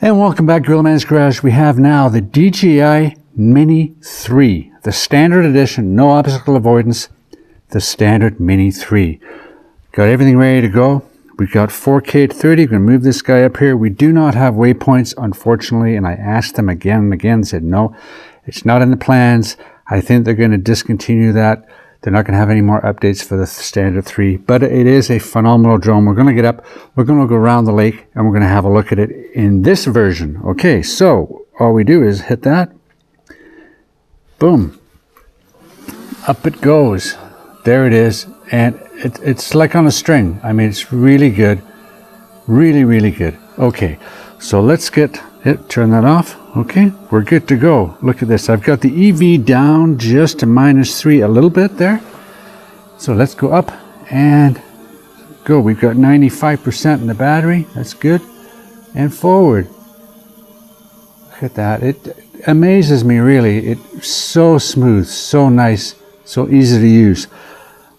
And welcome back, Gorilla Man's Garage. We have now the DJI Mini 3, the standard edition, no obstacle avoidance, the standard Mini 3. Got everything ready to go. We've got 4K at 30. I'm going to move this guy up here. We do not have waypoints, unfortunately, and I asked them again and again, said no, it's not in the plans. I think they're going to discontinue that. They're not going to have any more updates for the standard 3, but it is a phenomenal drone. We're going to get up, we're going to go around the lake, and we're going to have a look at it in this version. Okay, so all we do is hit that. Boom. Up it goes. There it is. And it's like on a string. I mean, it's really good. Really, really good. Okay, so let's get it. Turn that off. Okay, we're good to go. Look at this. I've got the EV down just to -3 a little bit there. So let's go up and go. We've got 95% in the battery. That's good. And forward. Look at that. It amazes me, really. It's so smooth, so nice, so easy to use.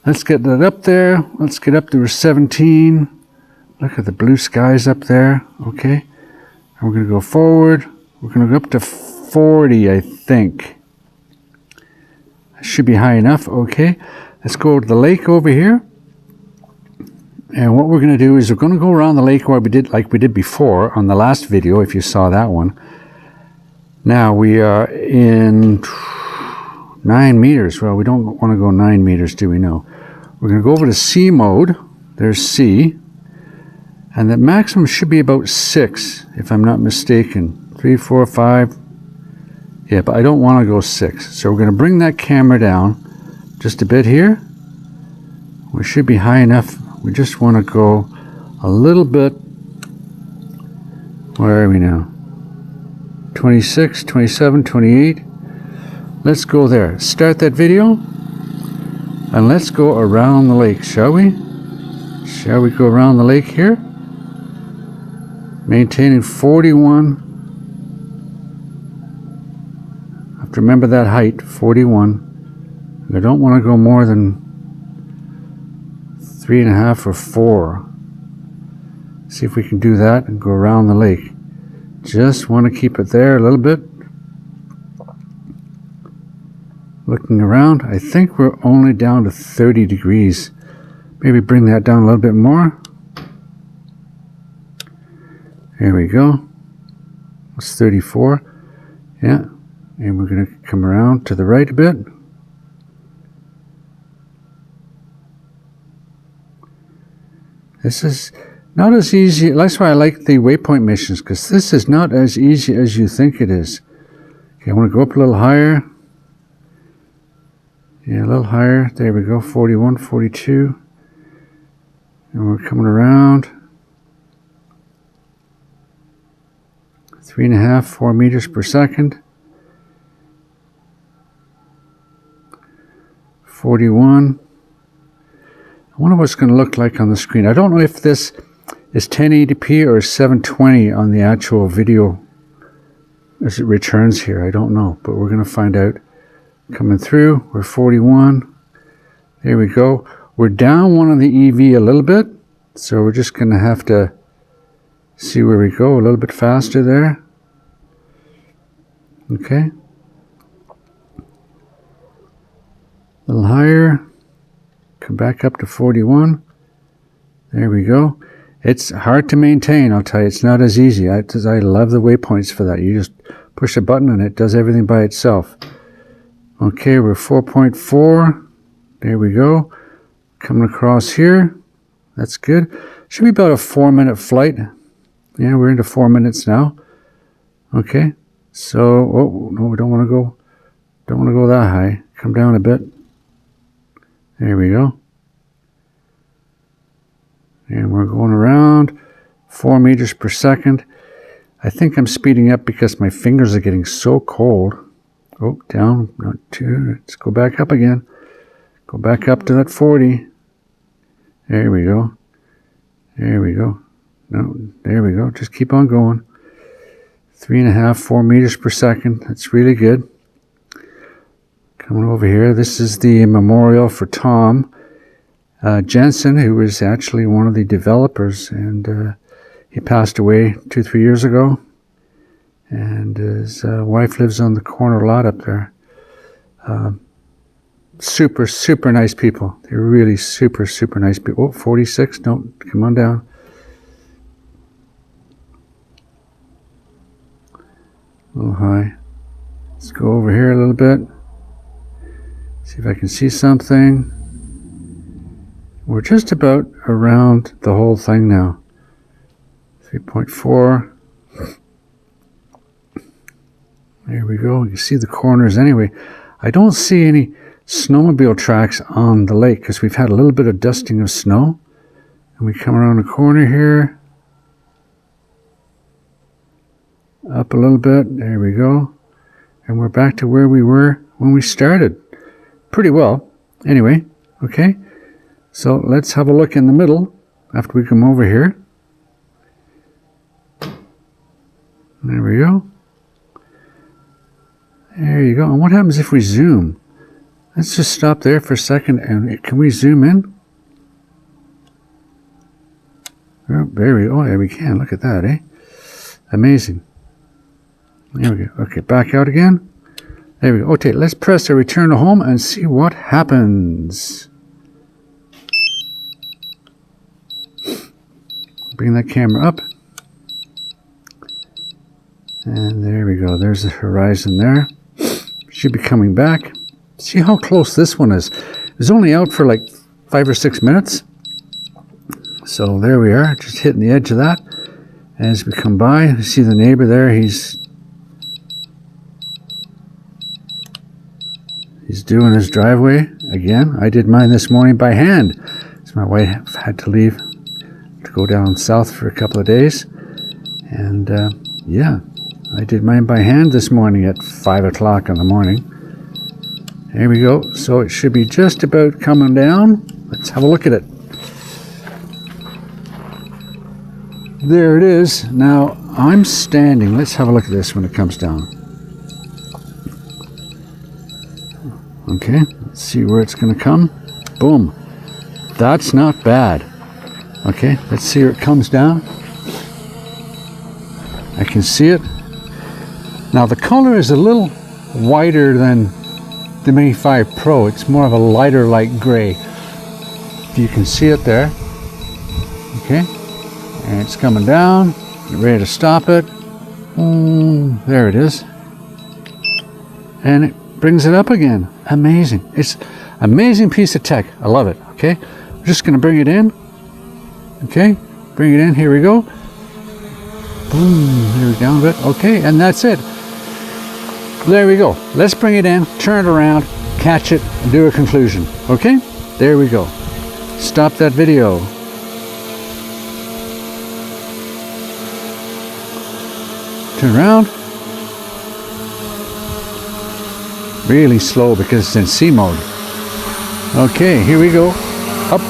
Let's get that up there. Let's get up to 17. Look at the blue skies up there. Okay. And we're going to go forward. We're going to go up to 40, I think. Should be high enough. Okay. Let's go to the lake over here. And what we're going to do is we're going to go around the lake like we did before on the last video, if you saw that one. Now we are in 9 meters. Well, we don't want to go 9 meters, do we? No. We're going to go over to C mode. There's C. And the maximum should be about 6, if I'm not mistaken. 3, 4, 5. Yeah, but I don't want to go 6. So we're going to bring that camera down just a bit here. We should be high enough. We just want to go a little bit. Where are we now? 26, 27, 28. Let's go there. Start that video. And let's go around the lake, shall we? Shall we go around the lake here? Maintaining 41. I have to remember that height, 41. I don't want to go more than 3.5 or 4. See if we can do that and go around the lake. Just want to keep it there a little bit. Looking around, I think we're only down to 30 degrees. Maybe bring that down a little bit more. There we go. It's 34. Yeah. And we're going to come around to the right a bit. This is not as easy. That's why I like the waypoint missions, because this is not as easy as you think it is. Okay, I want to go up a little higher. Yeah, a little higher. There we go. 41, 42. And we're coming around. 3.5, 4 meters per second. 41. I wonder what it's going to look like on the screen. I don't know if this is 1080p or 720 on the actual video as it returns here. I don't know, but we're going to find out. Coming through, we're 41. There we go. We're down one on the EV a little bit, so we're just going to have to see where we go a little bit faster there. Okay. A little higher. Come back up to 41. There we go. It's hard to maintain, I'll tell you. It's not as easy. I love the waypoints for that. You just push a button and it does everything by itself. Okay, we're 4.4. There we go. Coming across here. That's good. Should be about a 4-minute flight. Yeah, we're into 4 minutes now. Okay. So, oh no, we don't want to go that high. Come down a bit. There we go. And we're going around 4 meters per second. I think I'm speeding up because my fingers are getting so cold. Oh, down, not too. Let's go back up again. Go back up to that 40. There we go. There we go. No, there we go. Just keep on going. 3.5, 4 meters per second. That's really good. Coming over here. This is the memorial for Tom Jensen, who was actually one of the developers, and he passed away 2-3 years ago. And his wife lives on the corner lot up there. Super, super nice people. They're really super, super nice people. Oh, 46. No, come on down. A little high. Let's go over here a little bit. See if I can see something. We're just about around the whole thing now. 3.4. There we go. You see the corners anyway. I don't see any snowmobile tracks on the lake because we've had a little bit of dusting of snow. And we come around the corner here. Up a little bit. There we go. And we're back to where we were when we started. Pretty well. Anyway, okay. So let's have a look in the middle after we come over here. There we go. There you go. And what happens if we zoom? Let's just stop there for a second. And can we zoom in? Oh, there we go. Oh, yeah, we can. Look at that, eh? Amazing. There we go. Okay, back out again. There we go. Okay, let's press the return to home and see what happens. Bring that camera up. And there we go. There's the horizon there. Should be coming back. See how close this one is. It was only out for like 5 or 6 minutes. So there we are, just hitting the edge of that. As we come by, you see the neighbor there. He's doing his driveway again. I did mine this morning by hand. So my wife had to leave to go down south for a couple of days. And yeah, I did mine by hand this morning at 5 o'clock in the morning. There we go. So it should be just about coming down. Let's have a look at it. There it is. Now I'm standing. Let's have a look at this when it comes down. Okay, let's see where it's going to come. Boom. That's not bad. Okay, let's see where it comes down. I can see it. Now the color is a little whiter than the Mini 5 Pro. It's more of a lighter light gray. You can see it there. Okay, and it's coming down. Get ready to stop it. There it is. And it brings it up again. Amazing. It's an amazing piece of tech. I love it. Okay, I'm just going to bring it in. Okay, bring it in. Here we go. Boom. Here we go. Down a bit. Okay, and that's it. There we go. Let's bring it in, turn it around, catch it, and do a conclusion. Okay? There we go. Stop that video. Turn around. Really slow because it's in C mode. Okay, here we go. Up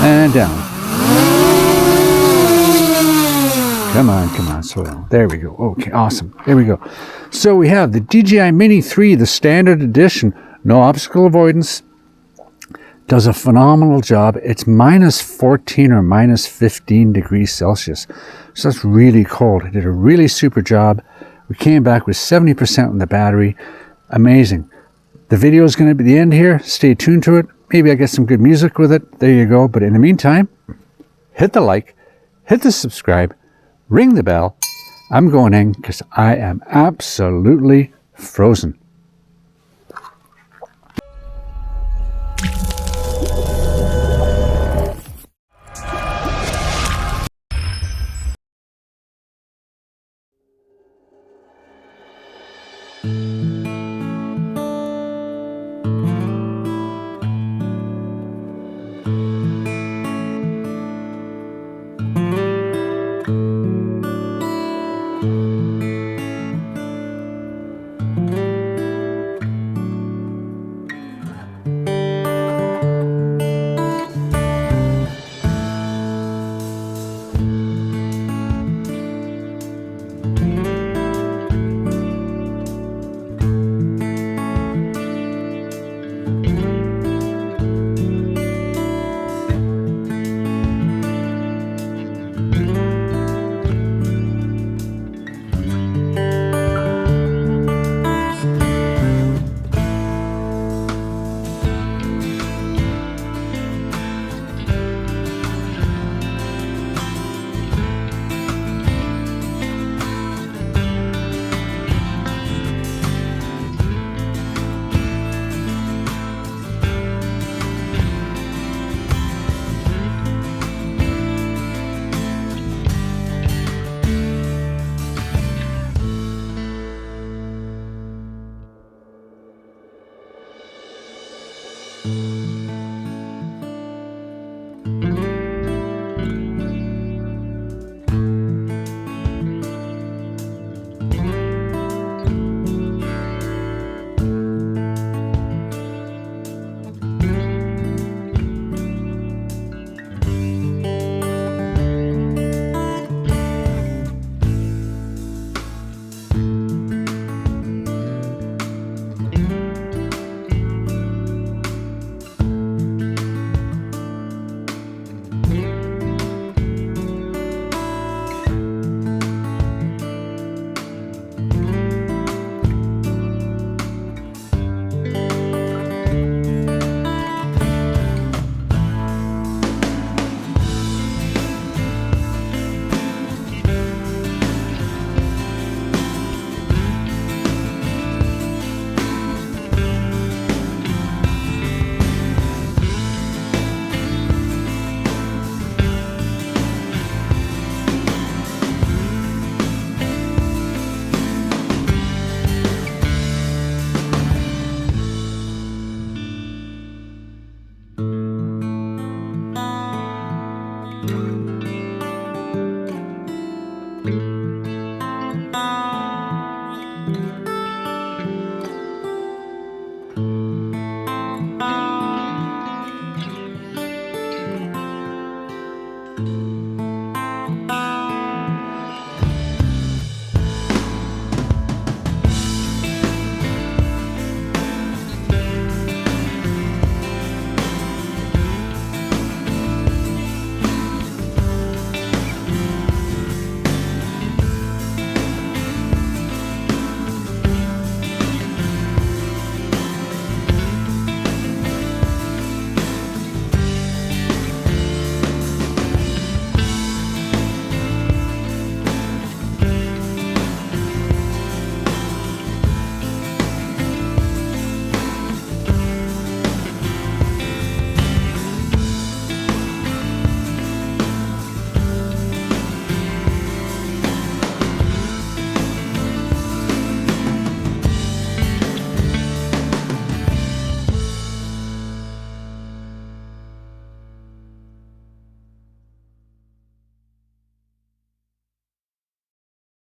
and down. Come on, slow down. There we go. Okay, awesome. There we go. So we have the DJI Mini 3, the standard edition, no obstacle avoidance. Does a phenomenal job. It's minus 14 or minus 15 degrees Celsius. So that's really cold. It did a really super job. We came back with 70% on the battery. Amazing. The video is going to be the end here. Stay tuned to it. Maybe I get some good music with it. There you go. But in the meantime, hit the like, hit the subscribe, ring the bell. I'm going in because I am absolutely frozen.